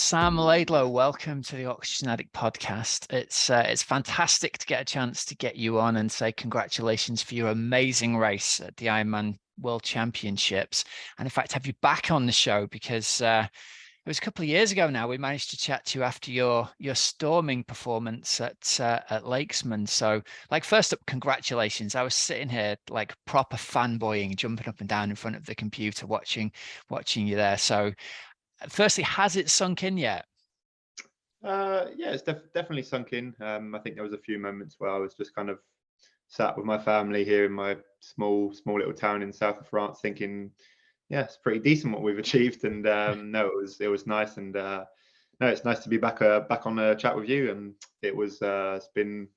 Sam Laidlow, welcome to the Oxygenaddict Podcast. It's fantastic to get a chance to get you on and say congratulations for your amazing race at the Ironman World Championships, and in fact have you back on the show because it was a couple of years ago now we managed to chat to you after your storming performance at Lakesman. So, like, first up, congratulations. I was sitting here like proper fanboying, jumping up and down in front of the computer watching you there. So firstly, has it sunk in yet? Yeah, it's definitely sunk in. I think there was a few moments where I was just kind of sat with my family here in my small little town in south of France, thinking, yeah, it's pretty decent what we've achieved. And no, it was nice, and no, it's nice to be back on a chat with you. And it's been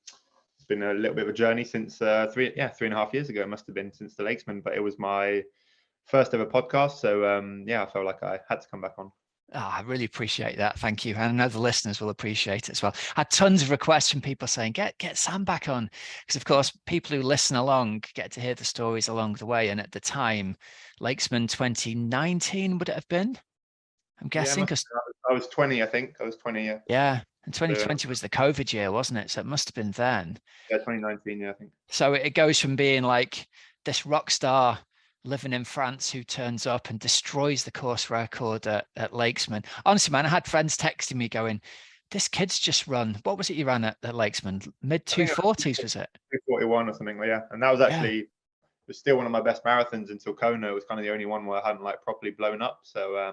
a little bit of a journey since 3.5 years ago. It must have been since the Lakesman, but it was my first ever podcast. So yeah, I felt like I had to come back on. Oh, I really appreciate that. Thank you. And I know the listeners will appreciate it as well. I had tons of requests from people saying, get Sam back on. Because, of course, people who listen along get to hear the stories along the way. And at the time, Lakesman 2019, would it have been? I'm guessing. Yeah, I was 20, I think. I was 20, yeah. Yeah. And 2020 was the COVID year, wasn't it? So it must have been then. Yeah, 2019, yeah, I think. So it goes from being like this rock star living in France who turns up and destroys the course record at Lakesman. Honestly, man, I had friends texting me going, this kid's just run. What was it you ran at Lakesman? Mid 240s, was it? 241 or something, yeah. And that was actually, it was still one of my best marathons until Kona. It was kind of the only one where I hadn't like properly blown up. So,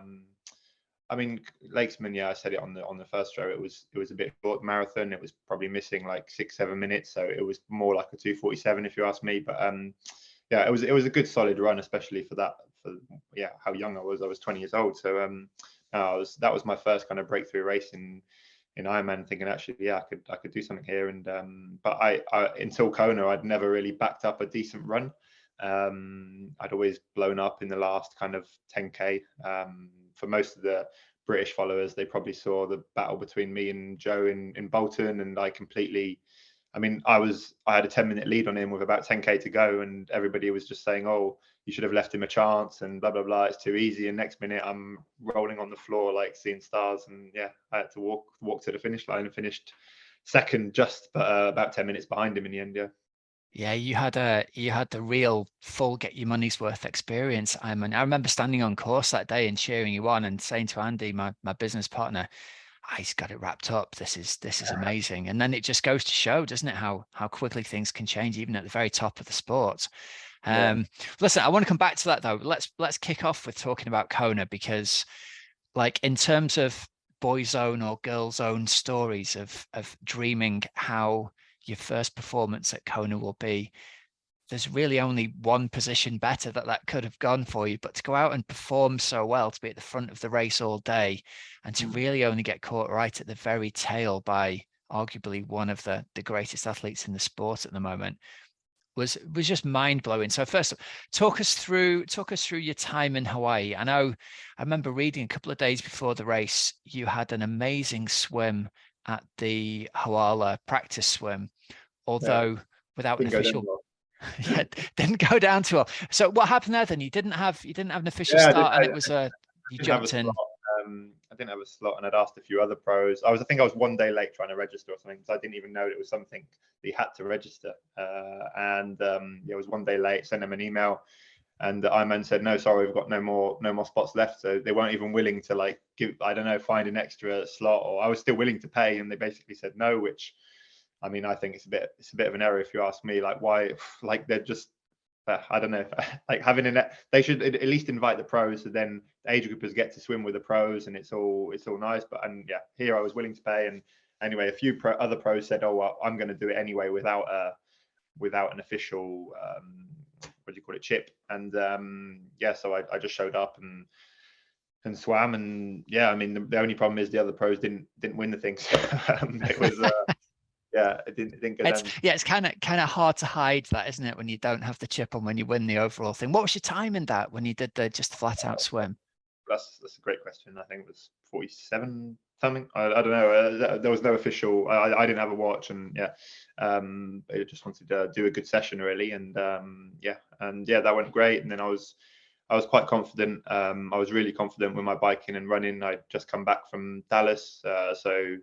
I mean, Lakesman, yeah, I said it on the first show. It was a bit short marathon. It was probably missing like 6-7 minutes. So it was more like a 247 if you ask me. But yeah, it was a good solid run, especially for how young I was. I was 20 years old, so that was my first kind of breakthrough race in Ironman. Thinking actually, yeah, I could do something here. And but I until Kona, I'd never really backed up a decent run. I'd always blown up in the last kind of 10k. For most of the British followers, they probably saw the battle between me and Joe in Bolton, and I mean, I had a 10-minute lead on him with about 10k to go, and everybody was just saying, "Oh, you should have left him a chance," and blah blah blah. It's too easy. And next minute, I'm rolling on the floor like seeing stars. And yeah, I had to walk to the finish line and finished second, just about 10 minutes behind him in the end. Yeah. Yeah, you had the real full get your money's worth experience. I remember standing on course that day and cheering you on and saying to Andy, my business partner, he's got it wrapped up. This is amazing. And then it just goes to show, doesn't it, how quickly things can change, even at the very top of the sport. Listen, I want to come back to that though. Let's kick off with talking about Kona, because like in terms of boys' own or girls' own stories of dreaming how your first performance at Kona will be, there's really only one position better that could have gone for you. But to go out and perform so well, to be at the front of the race all day, and to really only get caught right at the very tail by arguably one of the greatest athletes in the sport at the moment was just mind-blowing. So first, talk us through your time in Hawaii. I remember reading a couple of days before the race, you had an amazing swim at the Hawala practice swim, although without an official. Yeah, didn't go down too well. So what happened there then? You didn't have an official start, and it was you jumped in. I didn't have a slot, and I'd asked a few other pros. I think I was one day late trying to register or something, so I didn't even know it was something that you had to register. It was one day late. Sent them an email, and the Ironman said, "No, sorry, we've got no more spots left." So they weren't even willing to like find an extra slot, or I was still willing to pay, and they basically said no, which, I mean, I think it's a bit of an error if you ask me. Like, why? Like, they're just, I don't know. Like they should at least invite the pros, so then the age groupers get to swim with the pros, and it's all nice. But yeah, here I was willing to pay, and anyway, a few other pros said, "Oh, well, I'm going to do it anyway without an official what do you call it, chip." And yeah, so I just showed up and swam, and yeah, I mean, the only problem is the other pros didn't win the thing. So, it was. Yeah, it didn't go down. Yeah, it's kind of hard to hide that, isn't it, when you don't have the chip on when you win the overall thing. What was your time in that when you did the just flat out swim? That's a great question. I think it was 47 something. I don't know. There was no official. I didn't have a watch, and yeah, I just wanted to do a good session really, and yeah, that went great. And then I was I was quite confident. I was really confident with my biking and running. I'd just come back from Dallas, so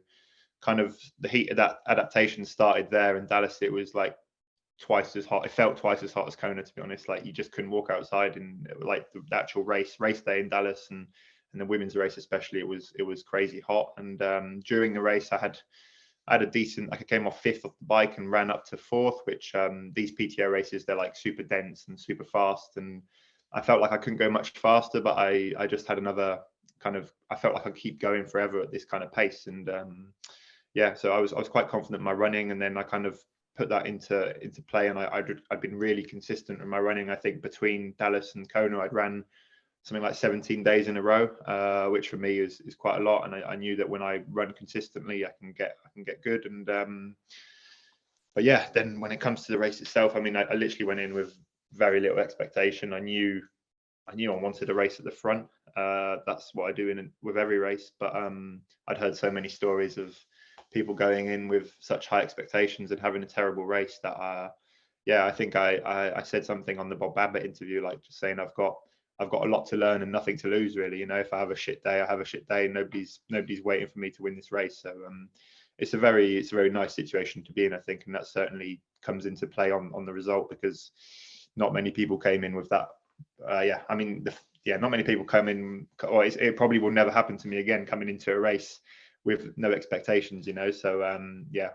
kind of the heat of that adaptation started there. In Dallas, it was like twice as hot. It felt twice as hot as Kona, to be honest. Like you just couldn't walk outside. And like the actual race day in Dallas and the women's race especially, it was crazy hot. And during the race, I had a decent, like I came off fifth off the bike and ran up to fourth, which these PTO races, they're like super dense and super fast. And I felt like I couldn't go much faster, but I just had another kind of, I felt like I'd keep going forever at this kind of pace. And yeah, so I was quite confident in my running, and then I kind of put that into play, and I'd been really consistent in my running. I think between Dallas and Kona, I'd ran something like 17 days in a row, which for me is quite a lot. And I knew that when I run consistently, I can get good. And but yeah, then when it comes to the race itself, I mean, I literally went in with very little expectation. I knew I wanted a race at the front. That's what I do with every race. But I'd heard so many stories of people going in with such high expectations and having a terrible race that I think I said something on the Bob Babbitt interview, like just saying I've got a lot to learn and nothing to lose, really. You know, if I have a shit day, I have a shit day, and nobody's waiting for me to win this race. So it's a very nice situation to be in, I think, and that certainly comes into play on the result, because not many people came in with that. I mean, not many people come in, or it probably will never happen to me again, coming into a race with no expectations, you know. So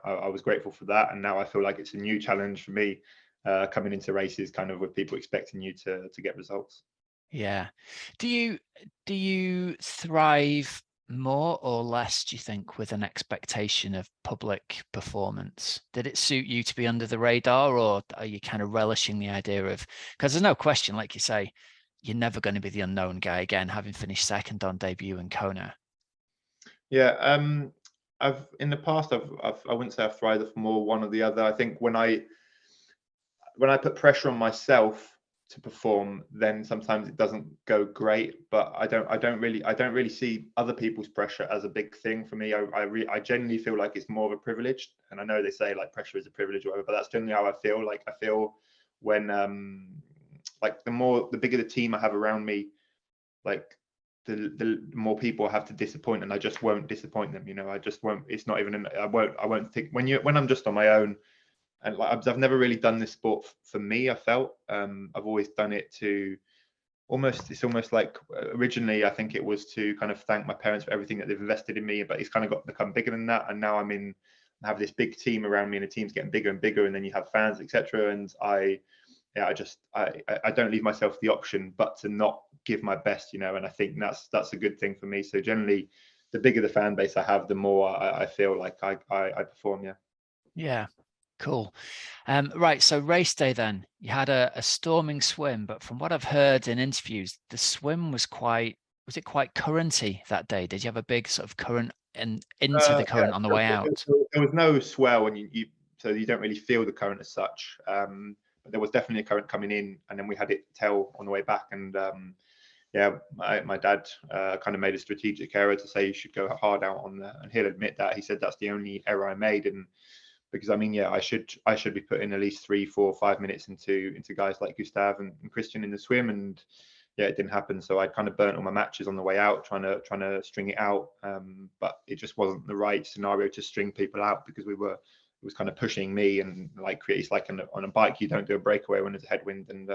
I was grateful for that, and now I feel like it's a new challenge for me, coming into races kind of with people expecting you to get results. Yeah. Do you thrive more or less, do you think, with an expectation of public performance? Did it suit you to be under the radar, or are you kind of relishing the idea of, because there's no question, like you say, you're never going to be the unknown guy again, having finished second on debut in Kona? Yeah, I've in the past, I wouldn't say I've thrived off more one or the other. I think when I put pressure on myself to perform, then sometimes it doesn't go great. But I don't really see other people's pressure as a big thing for me. I genuinely feel like it's more of a privilege. And I know they say like pressure is a privilege or whatever, but that's generally how I feel. Like I feel when like the bigger the team I have around me, like the more people I have to disappoint, and I just won't disappoint them. You know, I just won't. It's not even. I won't think when I'm just on my own. And like I've never really done this sport for me. I felt I've always done it to it's almost like originally I think it was to kind of thank my parents for everything that they've invested in me, but it's kind of become bigger than that. And now I have this big team around me, and the team's getting bigger and bigger, and then you have fans, etc. And I don't leave myself the option but to not give my best, you know. And I think that's a good thing for me. So generally, the bigger the fan base I have, the more I feel like I perform. Yeah. Cool. Right. So race day, then you had a storming swim, but from what I've heard in interviews, the swim was quite currenty that day? Did you have a big sort of current and into the current on the way out? There was no swell, and so you don't really feel the current as such. But there was definitely a current coming in, and then we had it tail on the way back. And my dad kind of made a strategic error to say you should go hard out on the, and he'll admit that. He said that's the only error I made, and because I mean, I should be putting at least 3, 4, 5 minutes into guys like Gustav and Christian in the swim, and it didn't happen. So I kind of burnt all my matches on the way out, trying to string it out, but it just wasn't the right scenario to string people out, because it was kind of pushing me, and like it's like on a bike you don't do a breakaway when there's a headwind, and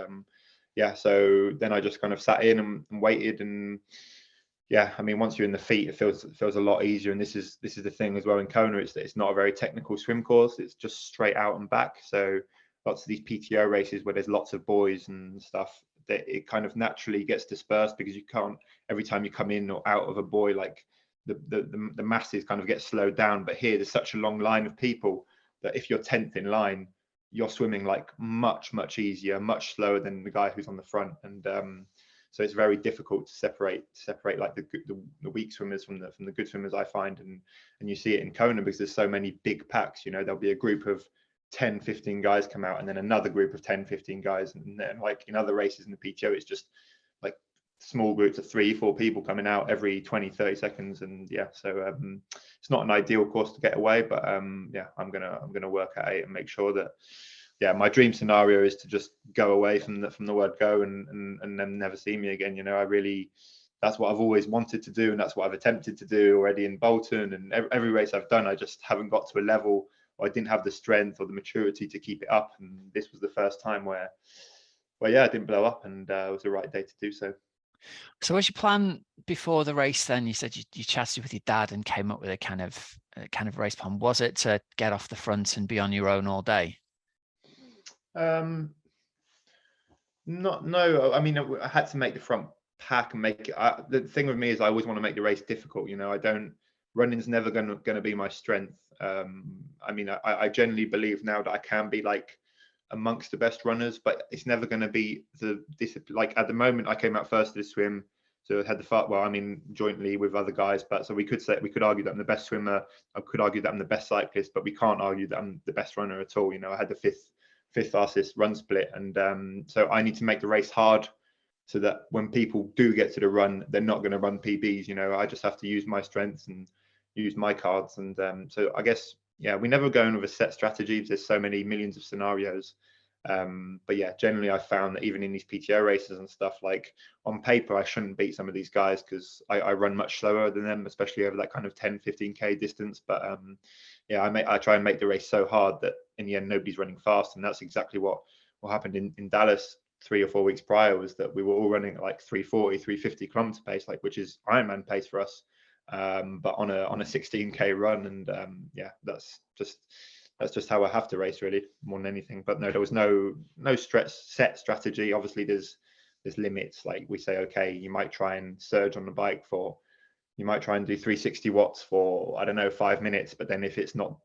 so then I just kind of sat in and waited. And I mean, once you're in the feet, it feels a lot easier. And this is the thing as well in Kona, it's not a very technical swim course. It's just straight out and back. So lots of these PTO races where there's lots of buoys and stuff, that it kind of naturally gets dispersed, because you can't, every time you come in or out of a buoy, like the masses kind of get slowed down. But here there's such a long line of people that if you're 10th in line, you're swimming like much easier, much slower than the guy who's on the front. And so it's very difficult to separate like the weak swimmers from the good swimmers, I find. And you see it in Kona because there's so many big packs. You know, there'll be a group of 10, 15 guys come out, and then another group of 10, 15 guys. And then like in other races in the PTO, it's just like small groups of 3, 4 people coming out every 20, 30 seconds. And so it's not an ideal course to get away, but I'm gonna work at it and make sure that yeah, my dream scenario is to just go away from the word go and then never see me again. I really, that's what I've always wanted to do, and that's what I've attempted to do already in Bolton, and every race I've done, I just haven't got to a level, or I didn't have the strength or the maturity to keep it up. And this was the first time where yeah, I didn't blow up, and it was the right day to do so. So what's your plan before the race then? You said you chatted with your dad and came up with a kind of race plan. Was it to get off the front and be on your own all day? No. I mean, I had to make the front pack and make it. The thing with me is I always want to make the race difficult. Running's never going to be my strength. I mean, I generally believe now that I can be like amongst the best runners, but it's never going to be like at the moment. I came out first to the swim, so I had jointly with other guys, but so we could argue that I'm the best swimmer. I could argue that I'm the best cyclist, but we can't argue that I'm the best runner at all. I had the fifth fastest run split, and so I need to make the race hard so that when people do get to the run, they're not going to run PBs. I just have to use my strengths and use my cards, and so I guess, yeah, we never go in with a set strategy. There's so many millions of scenarios, but yeah, generally I found that even in these PTO races and stuff, like on paper I shouldn't beat some of these guys because I run much slower than them, especially over that kind of 10-15k distance. But yeah, I try and make the race so hard that in the end nobody's running fast, and that's exactly what happened in Dallas 3 or 4 weeks prior, was that we were all running at like 340, 350 kilometer pace, like, which is Ironman pace for us, but on a 16k run. And yeah, that's just how I have to race, really, more than anything. But no, there was no set strategy. Obviously there's limits. Like we say, okay, you might try and surge on the bike you might try and do 360 watts for, I don't know, 5 minutes, but then if it's not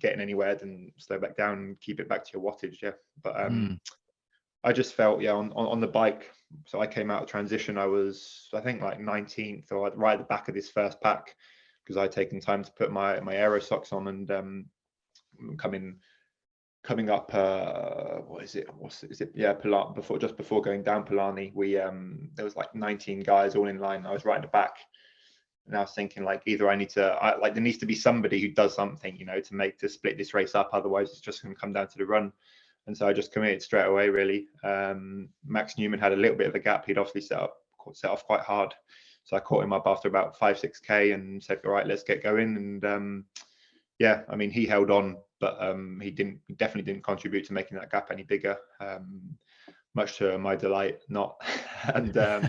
getting anywhere, then slow back down and keep it back to your wattage. Yeah. But I just felt, yeah, on the bike. So I came out of transition. I was, I think, like 19th, or right at the back of this first pack, because I'd taken time to put my aero socks on. And coming up, what is it? Yeah, just before going down Polani, we there was like 19 guys all in line. I was right at the back, and I was thinking, like, either I need to, like, there needs to be somebody who does something, to split this race up. Otherwise, it's just going to come down to the run. And so I just committed straight away, really. Max Newman had a little bit of a gap. He'd obviously set off quite hard. So I caught him up after about 5-6k and said, all right, let's get going. And yeah, I mean, he held on, but he definitely didn't contribute to making that gap any bigger. Much to my delight, not. And yeah,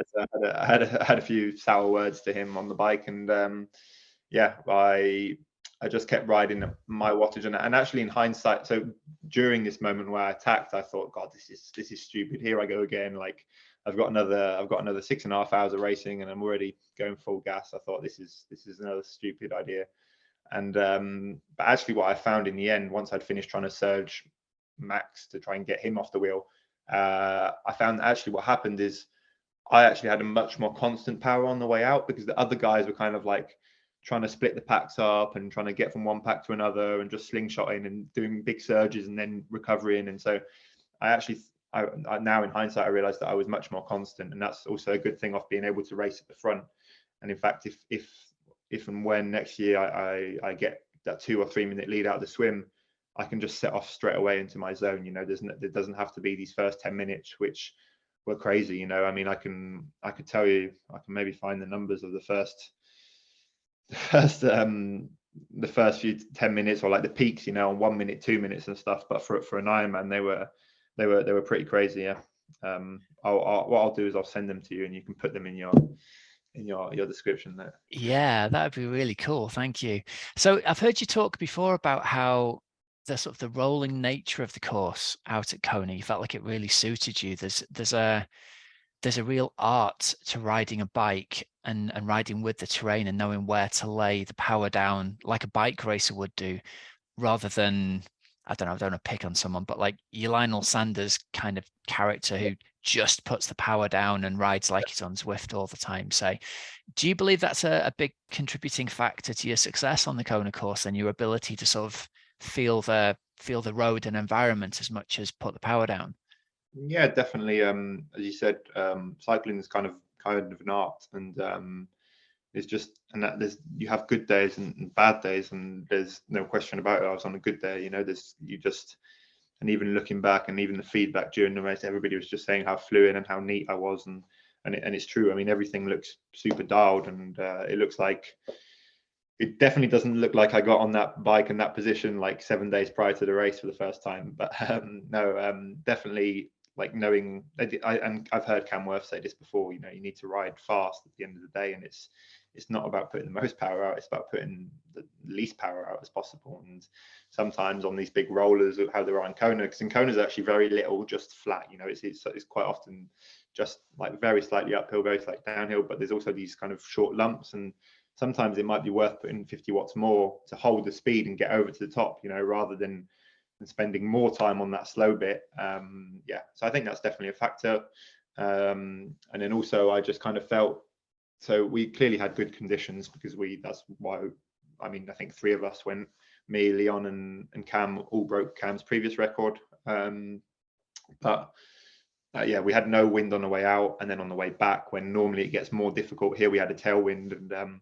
so I had a few sour words to him on the bike, and yeah, I just kept riding my wattage. And actually, in hindsight, so during this moment where I attacked, I thought, God, this is stupid. Here I go again. Like, I've got another 6.5 hours of racing, and I'm already going full gas. I thought this is another stupid idea. And but actually, what I found in the end, once I'd finished trying to surge Max to try and get him off the wheel, I found that actually what happened is I actually had a much more constant power on the way out, because the other guys were kind of like trying to split the packs up and trying to get from one pack to another and just slingshotting and doing big surges and then recovering. And so I now in hindsight, I realized that I was much more constant, and that's also a good thing of being able to race at the front. And in fact, if and when next year I get that 2 or 3 minute lead out of the swim, I can just set off straight away into my zone. There doesn't have to be these first 10 minutes, which were crazy. I mean, I could tell you, I can maybe find the numbers of the first few 10 minutes, or like the peaks, on 1 minute, 2 minutes and stuff. But for an Ironman, they were pretty crazy. Yeah. What I'll do is I'll send them to you, and you can put them in your description there. Yeah, that would be really cool. Thank you. So I've heard you talk before about how the sort of the rolling nature of the course out at Kona, you felt like it really suited you. There's a real art to riding a bike and riding with the terrain and knowing where to lay the power down like a bike racer would do, rather than, I don't want to pick on someone, but like your Lionel Sanders kind of character who just puts the power down and rides like he's on Zwift all the time. So do you believe that's a big contributing factor to your success on the Kona course, and your ability to sort of feel the road and environment as much as put the power down? Yeah, definitely. As you said, cycling is kind of an art, and it's just, and that you have good days and bad days, and there's no question about it. I was on a good day. And even looking back, and even the feedback during the race, everybody was just saying how fluid and how neat I was, and it's true. I mean, everything looks super dialed, and it looks like, it definitely doesn't look like I got on that bike in that position like 7 days prior to the race for the first time. But no, definitely, like, knowing, and I've heard Cam Worth say this before, you know, you need to ride fast at the end of the day, and it's not about putting the most power out, it's about putting the least power out as possible. And sometimes on these big rollers, how they're on Kona, because in Kona is actually very little, just flat, you know, it's quite often just like very slightly uphill, very slightly downhill, but there's also these kind of short lumps, and sometimes it might be worth putting 50 watts more to hold the speed and get over to the top, you know, rather than spending more time on that slow bit. Yeah, so I think that's definitely a factor. And then also I just kind of felt, so we clearly had good conditions, because that's why, I mean, I think 3 of us went, me, Leon and Cam, all broke Cam's previous record. But yeah, we had no wind on the way out, and then on the way back, when normally it gets more difficult, here we had a tailwind, and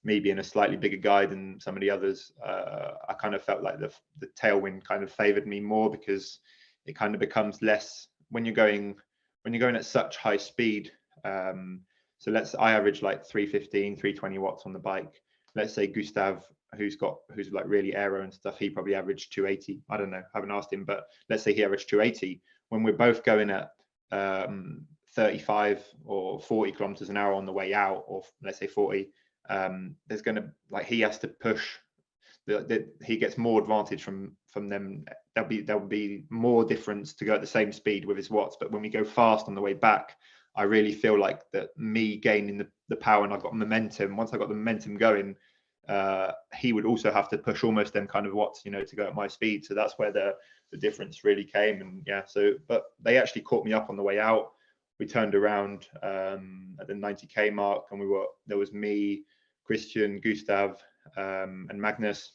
me being a slightly bigger guy than some of the others, I kind of felt like the tailwind kind of favored me more, because it kind of becomes less when you're going at such high speed. So I average like 315, 320 watts on the bike. Let's say Gustav, who's like really aero and stuff, he probably averaged 280. I don't know, haven't asked him, but let's say he averaged 280. When we're both going at 35 or 40 kilometers an hour on the way out, or let's say 40, there's going to, like, he has to push, he gets more advantage from them. There'll be more difference to go at the same speed with his watts. But when we go fast on the way back, I really feel like that me gaining the power, and I've got momentum. Once I got the momentum going, he would also have to push almost them kind of watts, you know, to go at my speed. So that's where the difference really came. And yeah, so, but they actually caught me up on the way out. We turned around at the 90k mark, and there was me, Christian, Gustav, and Magnus.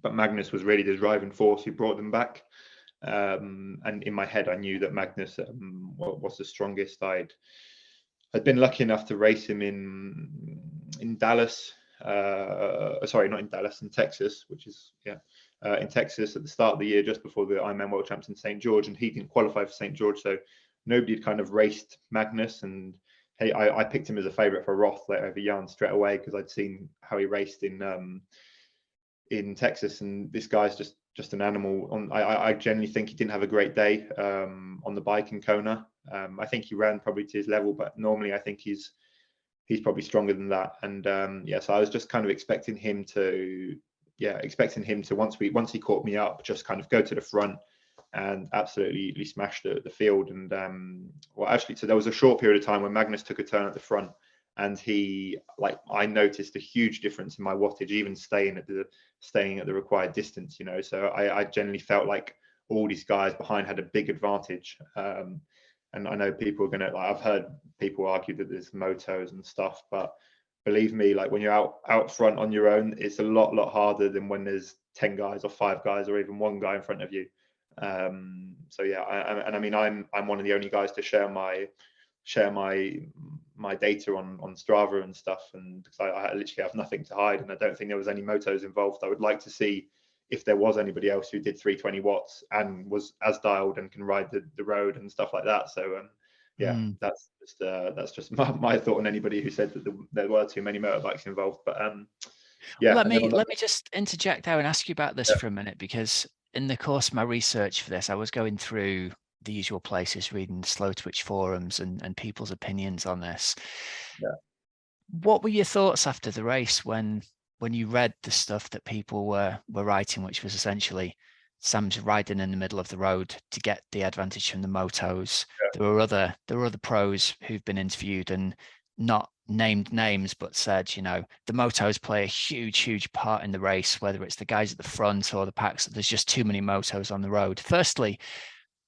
But Magnus was really the driving force who brought them back. And in my head, I knew that Magnus was the strongest. I'd been lucky enough to race him in Dallas. Sorry, not in Dallas, in Texas, which is, yeah, in Texas at the start of the year, just before the Ironman World Champs in St. George, and he didn't qualify for St. George, so nobody had kind of raced Magnus. And hey, I picked him as a favorite for Roth, like, over Jan straight away, because I'd seen how he raced in Texas, and this guy's just an animal. I genuinely think he didn't have a great day on the bike in Kona. I think he ran probably to his level, but normally I think he's probably stronger than that. And yeah, so I was just kind of expecting him to once he caught me up, just kind of go to the front and absolutely smash the field. And well, actually, so there was a short period of time when Magnus took a turn at the front, and I noticed a huge difference in my wattage, even staying at the required distance, you know. So I generally felt like all these guys behind had a big advantage. And I know people are gonna, like, I've heard people argue that there's motos and stuff, but believe me, like, when you're out front on your own, it's a lot harder than when there's 10 guys or 5 guys or even 1 guy in front of you. So yeah, I mean, I'm one of the only guys to share my data on Strava and stuff, and because I literally have nothing to hide, and I don't think there was any motos involved. I would like to see if there was anybody else who did 320 watts and was as dialed and can ride the road and stuff like that. So yeah, that's just my thought on anybody who said that there were too many motorbikes involved. But yeah, let me just interject there and ask you about this for a minute, because in the course of my research for this, I was going through the usual places, reading slow twitch forums and people's opinions on this. Yeah. What were your thoughts after the race when you read the stuff that people were writing, which was essentially Sam's riding in the middle of the road to get the advantage from the motos? Yeah. There were other pros who've been interviewed and not named names, but said, you know, the motos play a huge part in the race, whether it's the guys at the front or the packs. There's just too many motos on the road. Firstly,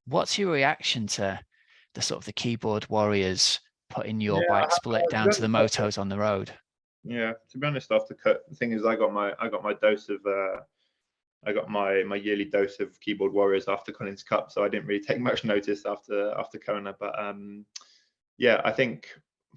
what's your reaction to the sort of the keyboard warriors putting your bike split down to the motos on the road? Yeah, to be honest, after cut, the thing is, I got my dose of I got my yearly dose of keyboard warriors after Collins Cup, so I didn't really take much notice after Kona. But yeah, I think,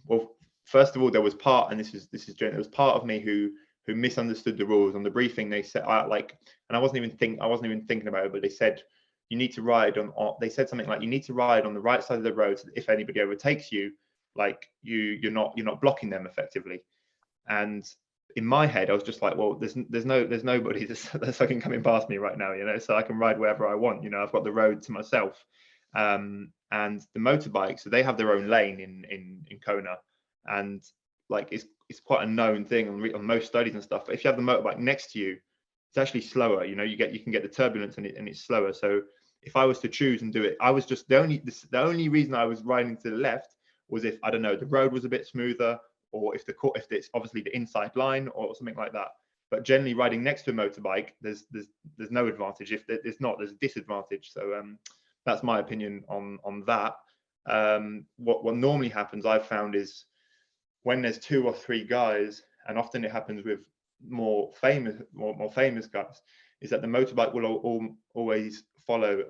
well, first of all, there was part, and this is there was part of me who misunderstood the rules on the briefing. They said, and I wasn't even thinking about it, but they said you need to ride on they said something like, you need to ride on the right side of the road so that if anybody overtakes you, like you're not blocking them effectively. And in my head, I was just like, well, there's nobody that's fucking coming past me right now, so I can ride wherever I want, I've got the road to myself. And the motorbikes, so they have their own lane in Kona, and like it's quite a known thing on most studies and stuff. But if you have the motorbike next to you, it's actually slower. You can get the turbulence and it's slower. So if I was to choose and do it, I was just the only reason I was riding to the left was if, I don't know, the road was a bit smoother, or if it's obviously the inside line or something like that. But generally riding next to a motorbike, there's no advantage. If there's a disadvantage. So that's my opinion on that. What normally happens, I've found, is when there's 2 or 3 guys, and often it happens with more famous guys, is that the motorbike will always follow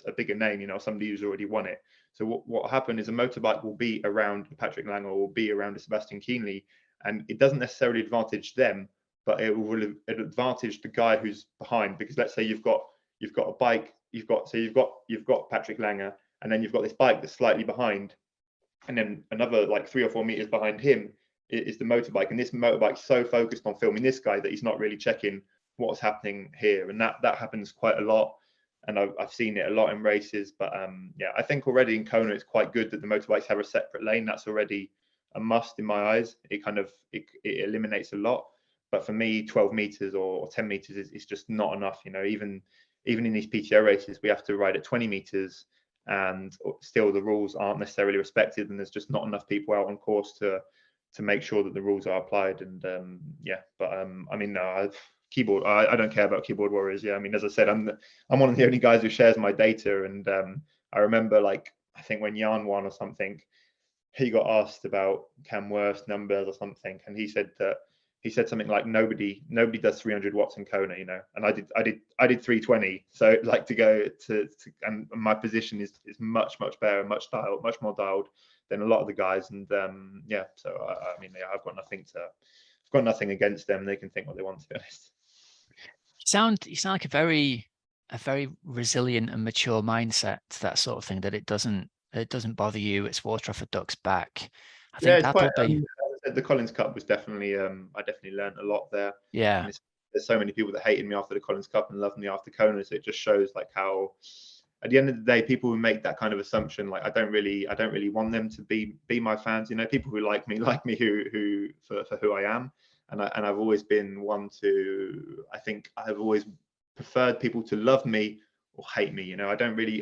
a bigger name, somebody who's already won it. So what will happen is a motorbike will be around Patrick Lange or will be around Sebastian Kienle, and it doesn't necessarily advantage them, but it will advantage the guy who's behind. Because let's say you've got a bike, you've got Patrick Lange, and then you've got this bike that's slightly behind, and then another like 3 or 4 meters behind him is the motorbike, and this motorbike's so focused on filming this guy that he's not really checking what's happening here. And that happens quite a lot, and I've seen it a lot in races. But I think already in Kona it's quite good that the motorbikes have a separate lane. That's already a must in my eyes. It kind of it eliminates a lot. But for me, 12 meters or 10 meters is just not enough. Even in these PTO races, we have to ride at 20 meters, and still the rules aren't necessarily respected, and there's just not enough people out on course to make sure that the rules are applied. And keyboard, I don't care about keyboard warriors. As I said, I'm one of the only guys who shares my data. And I remember, like, I think when Jan won or something, he got asked about Cam Worth's numbers or something, and he said something like, nobody does 300 watts in Kona, and I did 320. So like to go to and my position is much better, much more dialed than a lot of the guys. And so I've got nothing against them. They can think what they want, to be honest. You sound like a very resilient and mature mindset to that sort of thing, that it doesn't bother you. It's water off a duck's back. I think that'll be. The Collins Cup was definitely, I definitely learned a lot there. Yeah. And there's so many people that hated me after the Collins Cup and loved me after Kona. So it just shows like how, at the end of the day, people who make that kind of assumption, like I don't really want them to be my fans. People who like me who for who I am. And I've always been one to, I think I've always preferred people to love me or hate me. I don't really,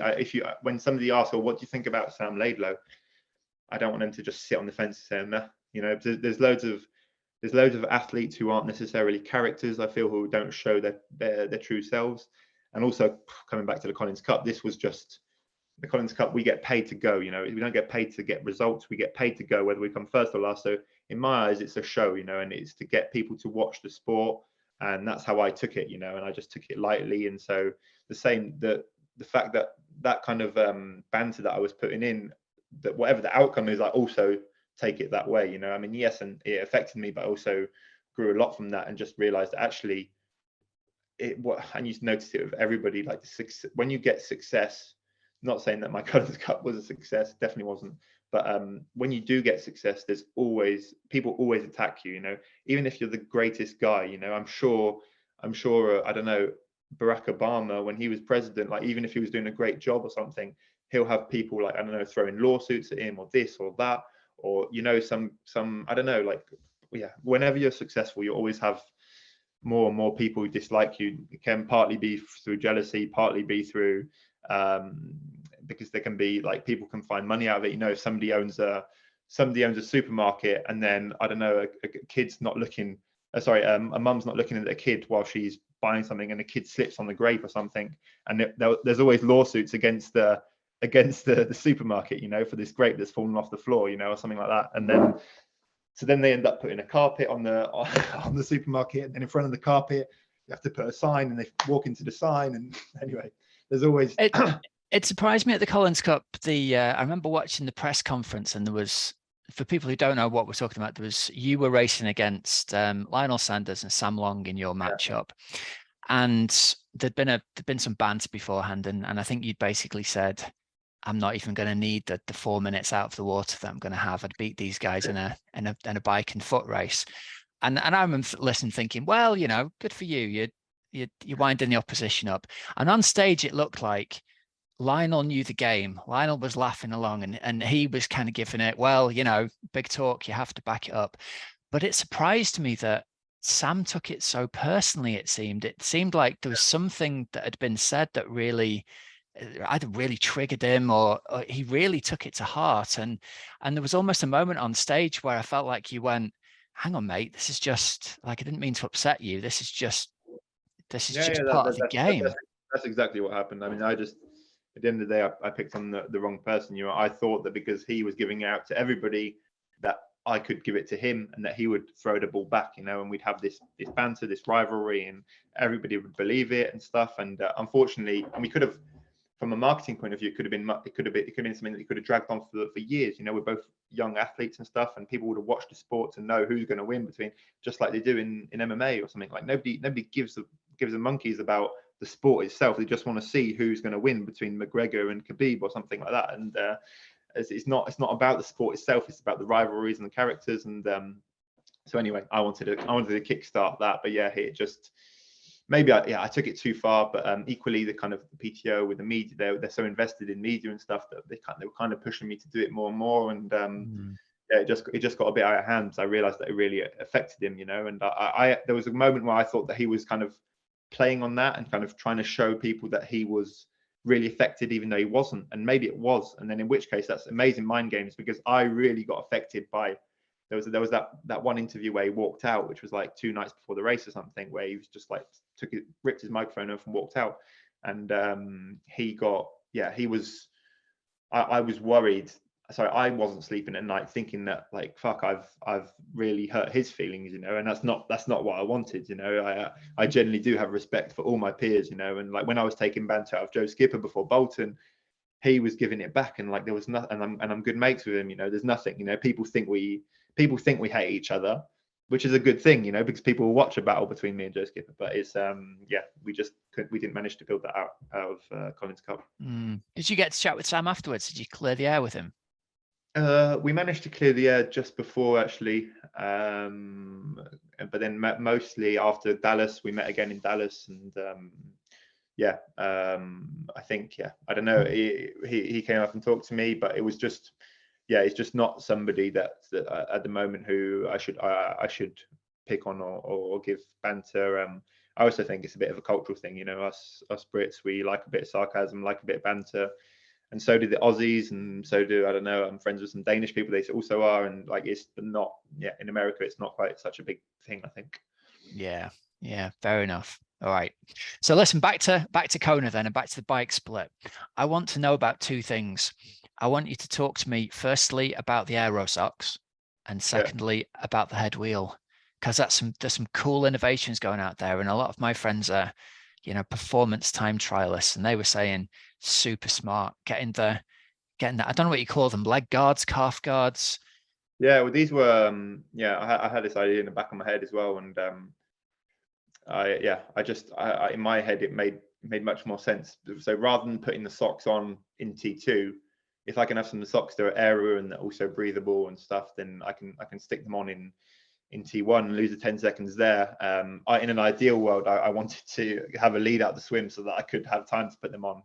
when somebody asks, well, what do you think about Sam Laidlow? I don't want them to just sit on the fence and say, nah. There's loads of athletes who aren't necessarily characters, I feel, who don't show their true selves. And also, coming back to the Collins Cup, this was just the Collins Cup. We get paid to go. We don't get paid to get results. We get paid to go, whether we come first or last. So in my eyes, it's a show, and it's to get people to watch the sport. And that's how I took it, and I just took it lightly. And so the fact that kind of banter that I was putting in, that whatever the outcome is, I also take it that way. Yes, and it affected me, but I also grew a lot from that, and just realized that actually and you notice it with everybody, like when you get success, not saying that my Collins Cup was a success, definitely wasn't, but when you do get success, there's always people always attack you, even if you're the greatest guy. I'm sure I don't know, Barack Obama, when he was president, like even if he was doing a great job or something, he'll have people like, I don't know, throwing lawsuits at him or this or that, or some I don't know, like, yeah, whenever you're successful, you always have more and more people who dislike you. It can partly be through jealousy, partly be through because there can be like, people can find money out of it. If somebody owns a supermarket, and then I don't know, a kid's not looking, a mum's not looking at their kid while she's buying something, and the kid slips on the grape or something, and there's always lawsuits against the supermarket, for this grape that's fallen off the floor, or something like that. And then so then they end up putting a carpet on the supermarket, and then in front of the carpet you have to put a sign, and they walk into the sign. And anyway, there's always it surprised me at the Collins Cup. I remember watching the press conference, and there was, for people who don't know what we're talking about, you were racing against Lionel Sanders and Sam Long in your matchup. And there'd been some banter beforehand, and I think you'd basically said, I'm not even going to need the 4 minutes out of the water that I'm going to have. I'd beat these guys in a bike and foot race. And I remember listening, thinking, well, good for you. You're winding the opposition up. And on stage, it looked like Lionel knew the game. Lionel was laughing along, and he was kind of giving it, well, big talk, you have to back it up. But it surprised me that Sam took it so personally. It seemed like there was something that had been said that really either really triggered him, or he really took it to heart. And there was almost a moment on stage where I felt like you went, hang on, mate, this is just like, I didn't mean to upset you. This is just part of the game. That's exactly what happened. I mean, at the end of the day, I picked on the wrong person. I thought that because he was giving out to everybody, that I could give it to him, and that he would throw the ball back, and we'd have this banter, this rivalry, and everybody would believe it and stuff. And unfortunately, and we could have, from a marketing point of view, it could have been something that you could have dragged on for years. We're both young athletes and stuff, and people would have watched the sport to know who's going to win between, just like they do in MMA or something. Like nobody gives a monkeys about the sport itself. They just want to see who's going to win between McGregor and Khabib or something like that. And it's not about the sport itself. It's about the rivalries and the characters. And so anyway, I wanted to kickstart that. But yeah, it just maybe I took it too far. But equally, the kind of PTO with the media, they're so invested in media and stuff that they were kind of pushing me to do it more and more. And yeah, it just got a bit out of hand. I realized that it really affected him, And I there was a moment where I thought that he was kind of playing on that and kind of trying to show people that he was really affected, even though he wasn't. And maybe it was. And then in which case, that's amazing mind games, because I really got affected by. There was that one interview where he walked out, which was like 2 nights before the race or something, where he was just like ripped his microphone off and walked out. And I was worried. Sorry, I wasn't sleeping at night thinking that, like, fuck, I've really hurt his feelings, and that's not what I wanted. I generally do have respect for all my peers, and like when I was taking banter out of Joe Skipper before Bolton, he was giving it back, and like there was nothing, and I'm good mates with him. There's nothing. People think we hate each other, which is a good thing, because people will watch a battle between me and Joe Skipper. But it's we didn't manage to build that out of Collins Cup. Did you get to chat with Sam afterwards? Did you clear the air with him? We managed to clear the air just before, actually, but then mostly after Dallas, we met again in Dallas, and I think I don't know, he came up and talked to me, but it was just it's just not somebody that at the moment who I should pick on or give banter. I also think it's a bit of a cultural thing, us Brits, we like a bit of sarcasm, like a bit of banter. And so do the Aussies, and so do, I don't know, I'm friends with some Danish people, they also are, and like it's not, in America, it's not quite such a big thing, I think. Yeah, fair enough. All right. So listen, back to Kona then, and back to the bike split. I want to know about 2 things. I want you to talk to me firstly about the aero socks, and secondly about the head wheel, because there's some cool innovations going out there, and a lot of my friends are performance time trialists, and they were saying super smart getting that, I don't know what you call them, leg guards, calf guards. Well, these were I had this idea in the back of my head as well, and I in my head it made much more sense. So rather than putting the socks on in T2, if I can have some socks that are aero and also breathable and stuff, then I can stick them on in T1 and lose the 10 seconds there. In an ideal world, I wanted to have a lead out the swim so that I could have time to put them on.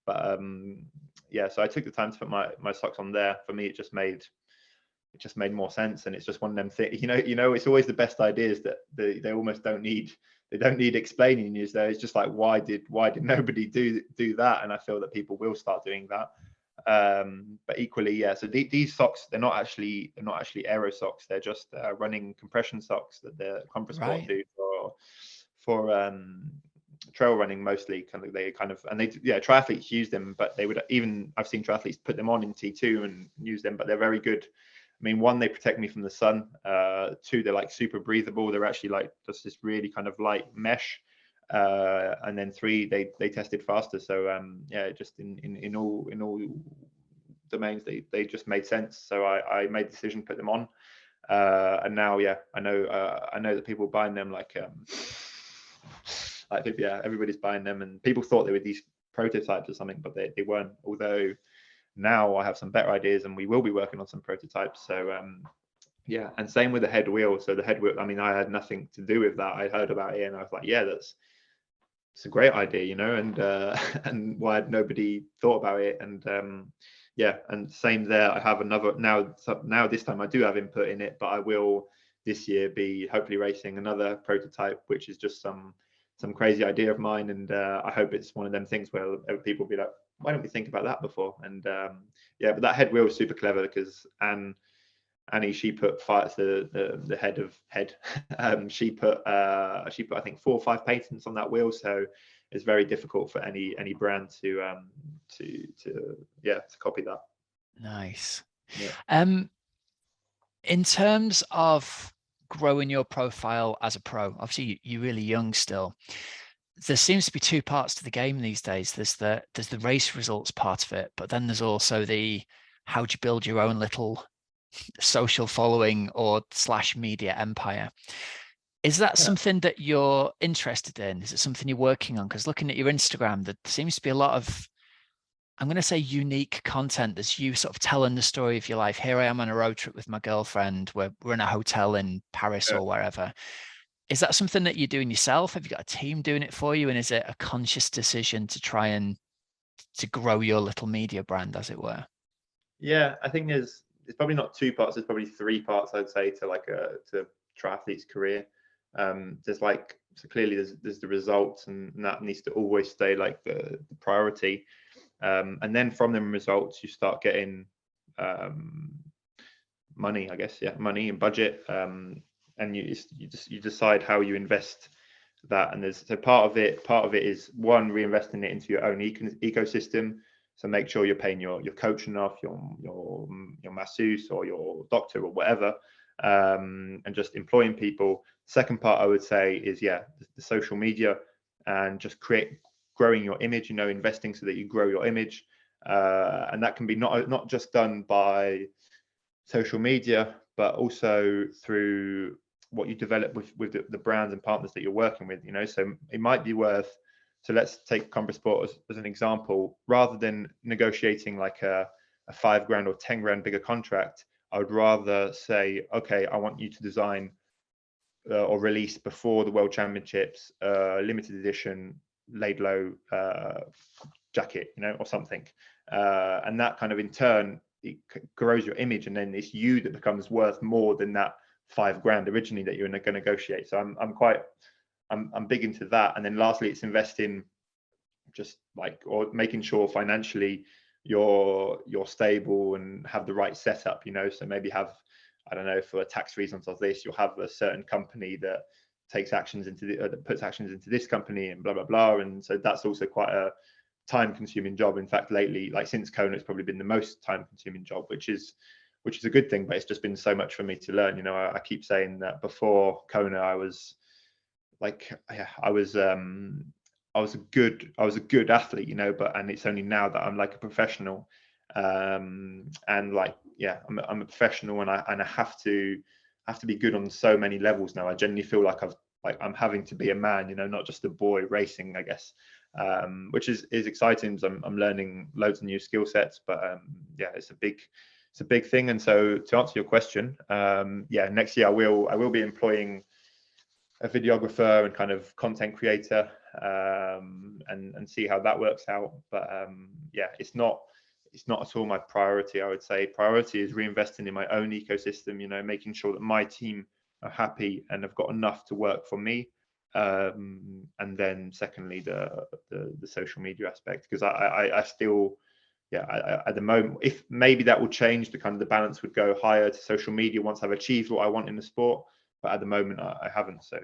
So I took the time to put my socks on there. For me, it just made more sense, and it's just one of them things. It's always the best ideas that they almost don't need explaining. It's just like, why did nobody do that? And I feel that people will start doing that. But equally, so these socks, they're not actually aero socks. They're just running compression socks that the Compress Sport do for trail running mostly. Triathletes use them, but I've seen triathletes put them on in T2 and use them, but they're very good. I mean, 1, they protect me from the sun. 2, they're like super breathable. They're actually like just this really kind of light mesh. And then 3, they tested faster. So just in all domains, they just made sense. So I made the decision to put them on. And now I know that people buying them, like like yeah, everybody's buying them, and people thought they were these prototypes or something, but they weren't. Although now I have some better ideas, and we will be working on some prototypes. So yeah, and same with the head wheel. So the head wheel, I mean, I had nothing to do with that. I heard about it, and I was like, yeah, it's a great idea, you know, and and why had nobody thought about it? And yeah, and same there. I have another now. Now this time I do have input in it, but I will this year be hopefully racing another prototype, which is just some crazy idea of mine, and I hope it's one of them things where people will be like, why don't we think about that before? And yeah, but that head wheel is super clever because Annie, she put the head of head. She put I think 4 or 5 patents on that wheel, so it's very difficult for any brand to copy that. Nice. Yeah. In terms of growing your profile as a pro, obviously you're really young still. There seems to be 2 parts to the game these days. There's the race results part of it, but then there's also the how do you build your own little social following or / media empire. Is that something that you're interested in? Is it something you're working on? Because looking at your Instagram, there seems to be a lot of, I'm going to say, unique content. There's you sort of telling the story of your life. Here I am on a road trip with my girlfriend. We're in a hotel in Paris or wherever. Is that something that you're doing yourself? Have you got a team doing it for you? And is it a conscious decision to try and to grow your little media brand, as it were? Yeah, I think it's probably not 2 parts. There's probably 3 parts, I'd say, to like to triathlete's career. There's like, so clearly there's the results, and that needs to always stay like the priority. And then from them results, you start getting money, I guess. Yeah, money and budget. And you decide how you invest that. And there's part of it is one, reinvesting it into your own ecosystem. So make sure you're paying your coach enough, your masseuse or your doctor or whatever, and just employing people. Second part, I would say, is the social media, and just growing your image. You know, investing so that you grow your image, and that can be not just done by social media, but also through what you develop with the brands and partners that you're working with. You know, so it might be worth. So let's take Combat Sport as an example. Rather than negotiating like a $5,000 or $10,000 bigger contract, I would rather say, okay, I want you to design or release before the World Championships limited edition Laidlow jacket, you know, or something, and that kind of in turn it grows your image, and then it's you that becomes worth more than that $5,000 originally that you're going to negotiate. So I'm big into that. And then lastly, it's investing, just like, or making sure financially you're stable and have the right setup, you know. So maybe have, I don't know, for tax reasons of this, you'll have a certain company that takes actions that puts actions into this company and blah blah blah. And so that's also quite a time consuming job. In fact, lately, like since Kona, it's probably been the most time consuming job, which is a good thing, but it's just been so much for me to learn. You know, I keep saying that before Kona, I was like, I was a good athlete, you know, and it's only now that I'm like a professional, and like, I'm a professional, and I have to be good on so many levels now. I genuinely feel like I'm having to be a man, you know, not just a boy racing, I guess, which is exciting. I'm learning loads of new skill sets, but it's a big thing. And so to answer your question, next year I will be employing a videographer and kind of content creator, and see how that works out. But it's not at all my priority. I would say priority is reinvesting in my own ecosystem, you know, making sure that my team are happy and have got enough to work for me, and then secondly the social media aspect, because I still at the moment, if maybe that will change, the kind of the balance would go higher to social media once I've achieved what I want in the sport, but at the moment I haven't. So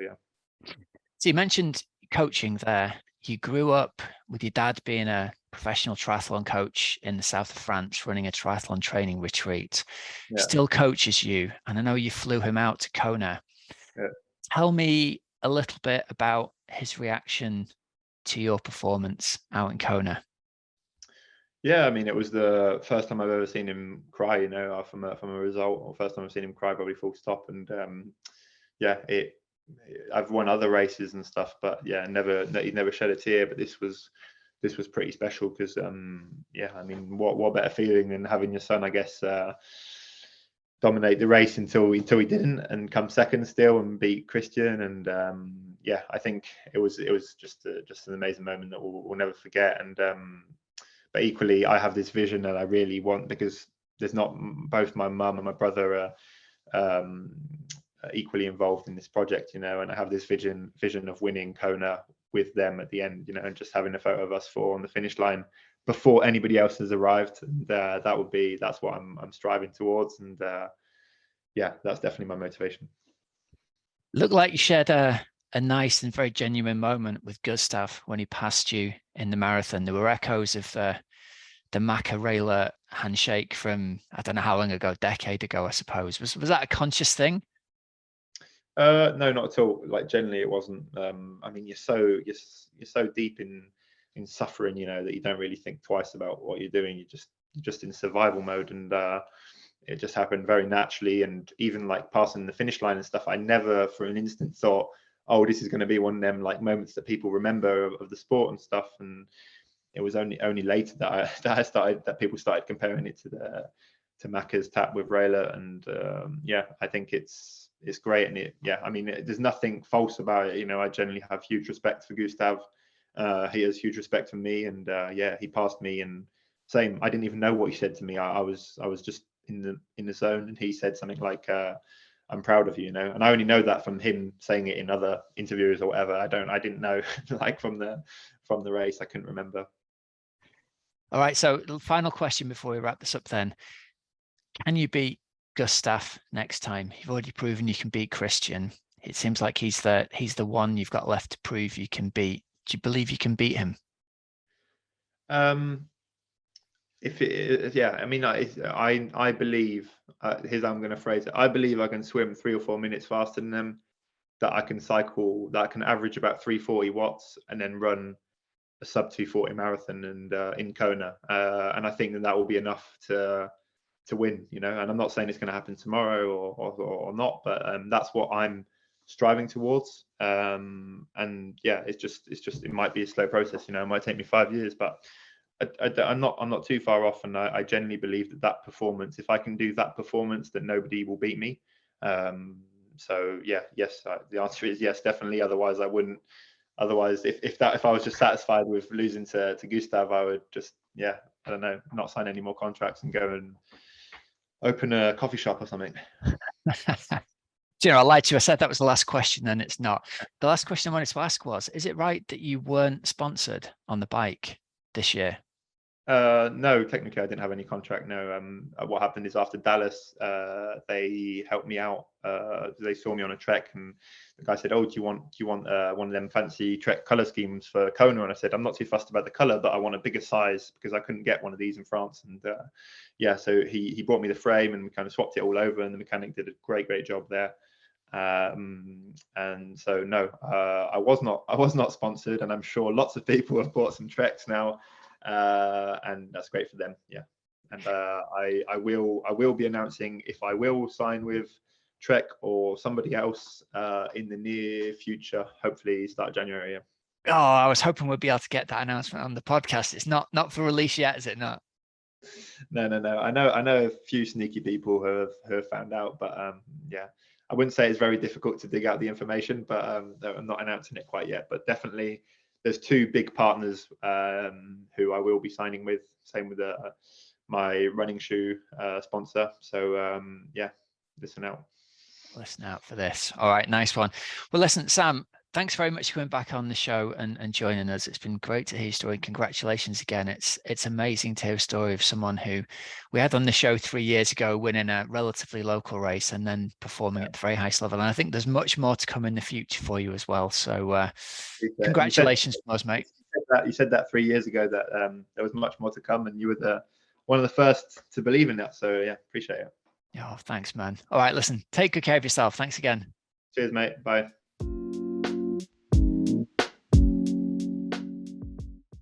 So you mentioned coaching there. You grew up with your dad being a professional triathlon coach in the south of France, running a triathlon training retreat. Still coaches you, and I know you flew him out to Kona. Tell me a little bit about his reaction to your performance out in Kona. Yeah, I mean, it was the first time I've ever seen him cry, you know, from a result, or first time I've seen him cry, probably full stop. And I've won other races and stuff, but yeah, he never shed a tear. But this was pretty special because yeah, I mean, what better feeling than having your son, I guess, dominate the race until he didn't, and come second still and beat Christian. And yeah, I think it was just an amazing moment that we'll never forget. And but equally, I have this vision that I really want, because there's not, both my mum and my brother are equally involved in this project, you know, and I have this vision of winning Kona with them at the end, you know, and just having a photo of us four on the finish line before anybody else has arrived. And that's what I'm striving towards. And yeah, that's definitely my motivation. Looked like you shared a nice and very genuine moment with Gustav when he passed you in the marathon. There were echoes of the Macarena handshake from, I don't know how long ago, decade ago, I suppose. Was that a conscious thing? No, not at all. Like, generally it wasn't. I mean, you're so deep in suffering, you know, that you don't really think twice about what you're doing. You're just in survival mode. And it just happened very naturally. And even like passing the finish line and stuff, I never for an instant thought, oh, this is going to be one of them like moments that people remember of the sport and stuff. And it was only later that people started comparing it to Macca's tap with Rayla. And yeah, I think it's great. And I mean, there's nothing false about it. You know, I generally have huge respect for Gustav. He has huge respect for me. And yeah, he passed me, and same, I didn't even know what he said to me. I was just in the zone, and he said something like, I'm proud of you, you know. And I only know that from him saying it in other interviews or whatever. I didn't know like from the race. I couldn't remember. All right, so final question before we wrap this up then. Can you beat Gustav next time? You've already proven you can beat Christian. It seems like he's the one you've got left to prove you can beat. Do you believe you can beat him? Yeah, I mean, I believe, here's how I'm going to phrase it. I believe I can swim 3 or 4 minutes faster than them, that I can cycle, that I can average about 340 watts and then run a sub 240 marathon and in Kona. And I think that will be enough to win, you know. And I'm not saying it's going to happen tomorrow or not, but that's what I'm striving towards. And yeah, it's just it might be a slow process, you know. It might take me 5 years, but I'm not too far off. And I genuinely believe that performance, if I can do that performance, then nobody will beat me. So yeah, yes, the answer is yes, definitely. Otherwise I wouldn't. Otherwise, if I was just satisfied with losing to Gustav, I would just, yeah, I don't know, not sign any more contracts and go and open a coffee shop or something. Do you know, I lied to you. I said that was the last question, and it's not. The last question I wanted to ask was, is it right that you weren't sponsored on the bike this year? No, technically I didn't have any contract. No. What happened is after Dallas, they helped me out. They saw me on a trek, and the guy said, "Oh, do you want one of them fancy trek color schemes for Kona?" And I said, "I'm not too fussed about the color, but I want a bigger size because I couldn't get one of these in France." And yeah, so he brought me the frame, and we kind of swapped it all over, and the mechanic did a great job there. And so no, I was not sponsored, and I'm sure lots of people have bought some treks now. And that's great for them. Yeah. And I will be announcing if I will sign with Trek or somebody else in the near future, hopefully start January. Yeah. Oh, I was hoping we'd be able to get that announcement on the podcast. It's not for release yet, is it not? No. I know a few sneaky people who have found out, but yeah, I wouldn't say it's very difficult to dig out the information, but I'm not announcing it quite yet. But definitely, there's 2 big partners who I will be signing with. Same with my running shoe sponsor. So yeah, listen out For this. All right, nice one. Well, listen, Sam, thanks very much for coming back on the show and joining us. It's been great to hear your story. Congratulations again. It's amazing to hear a story of someone who we had on the show 3 years ago, winning a relatively local race and then performing at the very highest level. And I think there's much more to come in the future for you as well. So congratulations from us, mate. You said that 3 years ago, that there was much more to come, and you were one of the first to believe in that. So yeah, appreciate it. Oh, thanks, man. All right, listen, take good care of yourself. Thanks again. Cheers, mate. Bye.